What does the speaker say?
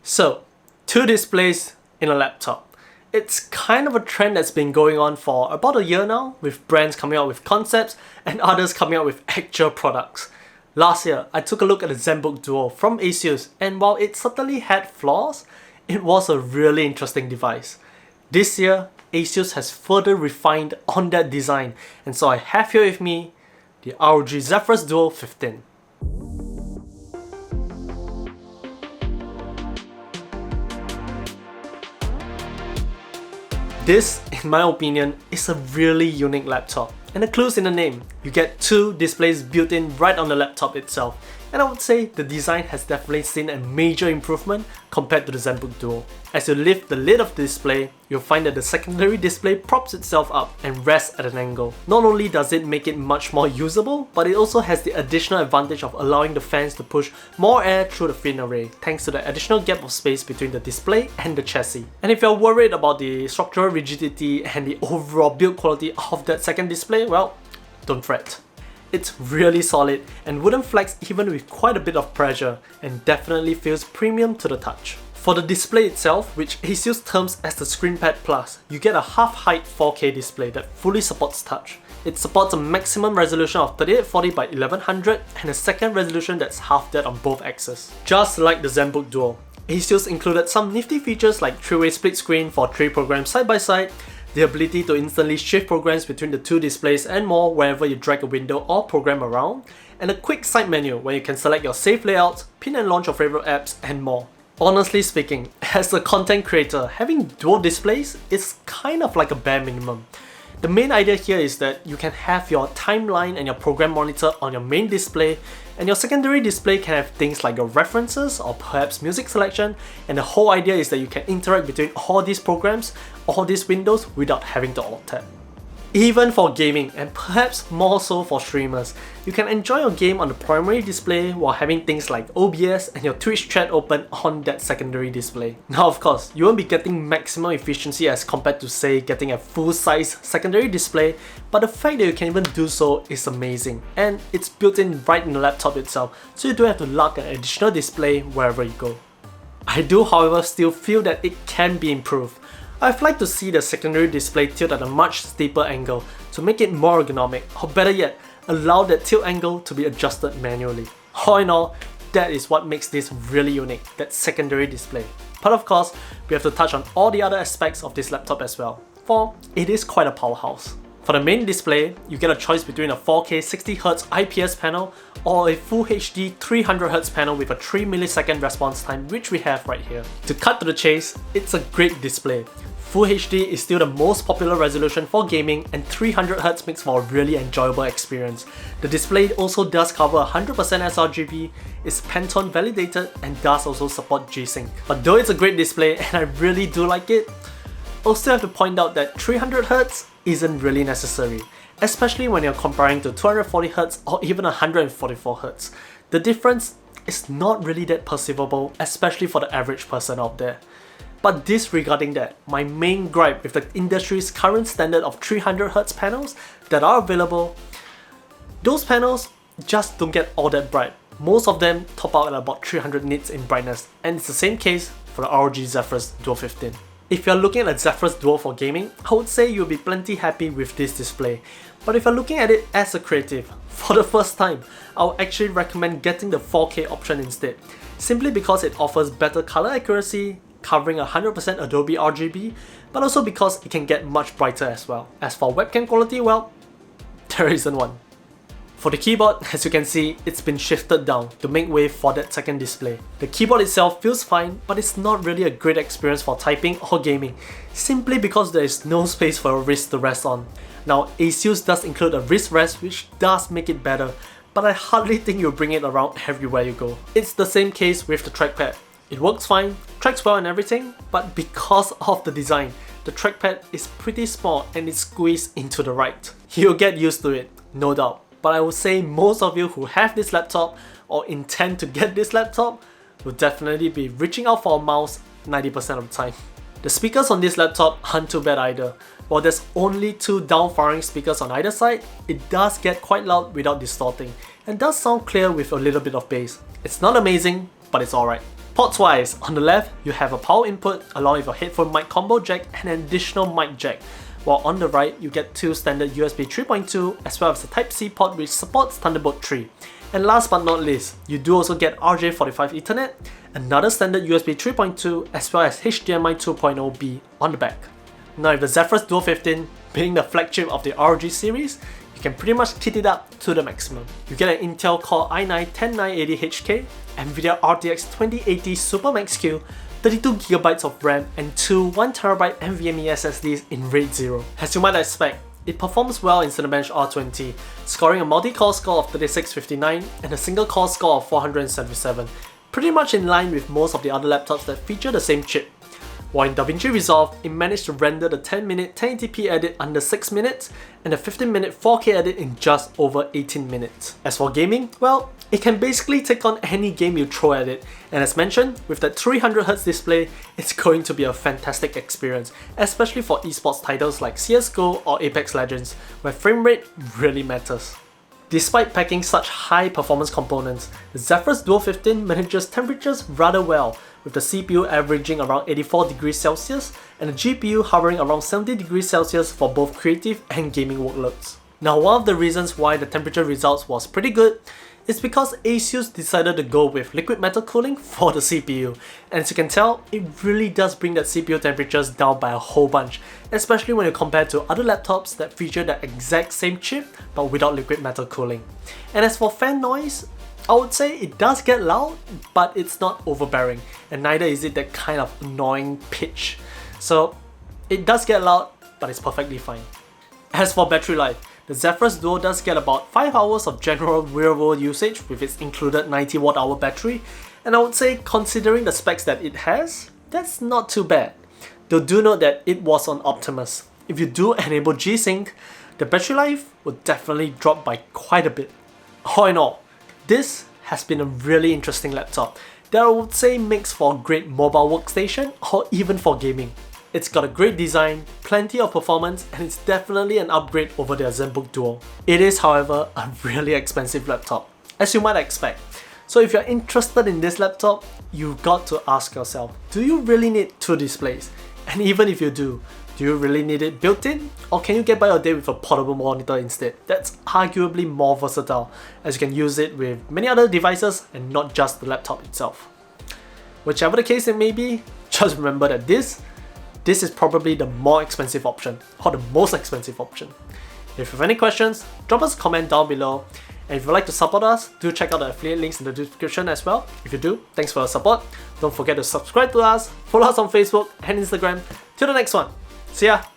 So, two displays in a laptop. It's kind of a trend that's been going on for about a year now, with brands coming out with concepts and others coming out with actual products. Last year, I took a look at the Zenbook Duo from Asus, and while it certainly had flaws, it was a really interesting device. This year, Asus has further refined on that design, and so I have here with me the ROG Zephyrus Duo 15. This, in my opinion, is a really unique laptop. And the clue's in the name. You get two displays built in right on the laptop itself. And I would say the design has definitely seen a major improvement compared to the Zenbook Duo. As you lift the lid of the display, you'll find that the secondary display props itself up and rests at an angle. Not only does it make it much more usable, but it also has the additional advantage of allowing the fans to push more air through the fin array, thanks to the additional gap of space between the display and the chassis. And if you're worried about the structural rigidity and the overall build quality of that second display, well, don't fret. It's really solid and wouldn't flex even with quite a bit of pressure, and definitely feels premium to the touch. For the display itself, which Asus terms as the ScreenPad Plus, you get a half-height 4K display that fully supports touch. It supports a maximum resolution of 3840 by 1100 and a second resolution that's half that on both axes. Just like the Zenbook Duo, Asus included some nifty features like 3-way split screen for 3 programs side by side, the ability to instantly shift programs between the two displays and more wherever you drag a window or program around, and a quick side menu where you can select your save layouts, pin and launch your favorite apps, and more. Honestly speaking, as a content creator, having dual displays is kind of like a bare minimum. The main idea here is that you can have your timeline and your program monitor on your main display, and your secondary display can have things like your references or perhaps music selection, and the whole idea is that you can interact between all these programs, all these windows without having to alt-tab. Even for gaming, and perhaps more so for streamers, you can enjoy your game on the primary display while having things like OBS and your Twitch chat open on that secondary display. Now of course, you won't be getting maximum efficiency as compared to say getting a full-size secondary display, but the fact that you can even do so is amazing, and it's built in right in the laptop itself, so you don't have to lug an additional display wherever you go. I do however still feel that it can be improved. I'd like to see the secondary display tilt at a much steeper angle to make it more ergonomic, or better yet, allow that tilt angle to be adjusted manually. All in all, that is what makes this really unique, that secondary display. But of course, we have to touch on all the other aspects of this laptop as well, for it is quite a powerhouse. For the main display, you get a choice between a 4K 60Hz IPS panel or a Full HD 300Hz panel with a 3 millisecond response time, which we have right here. To cut to the chase, it's a great display. Full HD is still the most popular resolution for gaming, and 300Hz makes for a really enjoyable experience. The display also does cover 100% sRGB, is Pantone validated, and does also support G-Sync. But though it's a great display and I really do like it, I'll still have to point out that 300Hz isn't really necessary, especially when you're comparing to 240Hz or even 144Hz. The difference is not really that perceivable, especially for the average person out there. But disregarding that, my main gripe with the industry's current standard of 300Hz panels that are available, those panels just don't get all that bright. Most of them top out at about 300 nits in brightness, and it's the same case for the ROG Zephyrus Duo 15. If you're looking at a Zephyrus Duo for gaming, I would say you'll be plenty happy with this display. But if you're looking at it as a creative, for the first time, I would actually recommend getting the 4K option instead, simply because it offers better color accuracy, covering 100% Adobe RGB, but also because it can get much brighter as well. As for webcam quality, well, there isn't one. For the keyboard, as you can see, it's been shifted down to make way for that second display. The keyboard itself feels fine, but it's not really a great experience for typing or gaming, simply because there is no space for a wrist to rest on. Now, Asus does include a wrist rest, which does make it better, but I hardly think you'll bring it around everywhere you go. It's the same case with the trackpad. It works fine, tracks well and everything, but because of the design, the trackpad is pretty small and it's squeezed into the right. You'll get used to it, no doubt, but I would say most of you who have this laptop or intend to get this laptop will definitely be reaching out for a mouse 90% of the time. The speakers on this laptop aren't too bad either. While there's only 2 down-firing speakers on either side, it does get quite loud without distorting, and does sound clear with a little bit of bass. It's not amazing, but it's alright. Ports wise, on the left, you have a power input along with a headphone mic combo jack and an additional mic jack, while on the right, you get two standard USB 3.2 as well as a Type-C port which supports Thunderbolt 3. And last but not least, you do also get RJ45 Ethernet, another standard USB 3.2 as well as HDMI 2.0B on the back. Now with the Zephyrus Duo 15 being the flagship of the ROG series, you can pretty much kit it up to the maximum. You get an Intel Core i9-10980HK, NVIDIA RTX 2080 Super Max-Q, 32GB of RAM and two 1TB NVMe SSDs in RAID 0. As you might expect, it performs well in Cinebench R20, scoring a multi-core score of 3659 and a single core score of 477, pretty much in line with most of the other laptops that feature the same chip. While in DaVinci Resolve, it managed to render the 10-minute 1080p edit under 6 minutes and the 15-minute 4K edit in just over 18 minutes. As for gaming, well, it can basically take on any game you throw at it, and as mentioned, with that 300Hz display, it's going to be a fantastic experience, especially for esports titles like CSGO or Apex Legends, where frame rate really matters. Despite packing such high performance components, the Zephyrus Duo 15 manages temperatures rather well, with the CPU averaging around 84 degrees Celsius and the GPU hovering around 70 degrees Celsius for both creative and gaming workloads. Now, one of the reasons why the temperature results was pretty good is because Asus decided to go with liquid metal cooling for the CPU, and as you can tell, it really does bring that CPU temperatures down by a whole bunch, especially when you compare to other laptops that feature the exact same chip but without liquid metal cooling. And as for fan noise, I would say it does get loud, but it's not overbearing, and neither is it that kind of annoying pitch. So it does get loud, but it's perfectly fine. As for battery life, the Zephyrus Duo does get about 5 hours of general real-world usage with its included 90 Wh battery, and I would say considering the specs that it has, that's not too bad. Though do note that it was on Optimus. If you do enable G-Sync, the battery life will definitely drop by quite a bit. All in all, this has been a really interesting laptop that I would say makes for a great mobile workstation or even for gaming. It's got a great design, plenty of performance, and it's definitely an upgrade over their Zenbook Duo. It is, however, a really expensive laptop, as you might expect. So if you're interested in this laptop, you've got to ask yourself, do you really need two displays? And even if you do you really need it built in? Or can you get by your day with a portable monitor instead? That's arguably more versatile, as you can use it with many other devices and not just the laptop itself. Whichever the case it may be, just remember that this is probably the more expensive option, or the most expensive option. If you have any questions, drop us a comment down below. And if you'd like to support us, do check out the affiliate links in the description as well. If you do, thanks for your support. Don't forget to subscribe to us, follow us on Facebook and Instagram. Till the next one, see ya!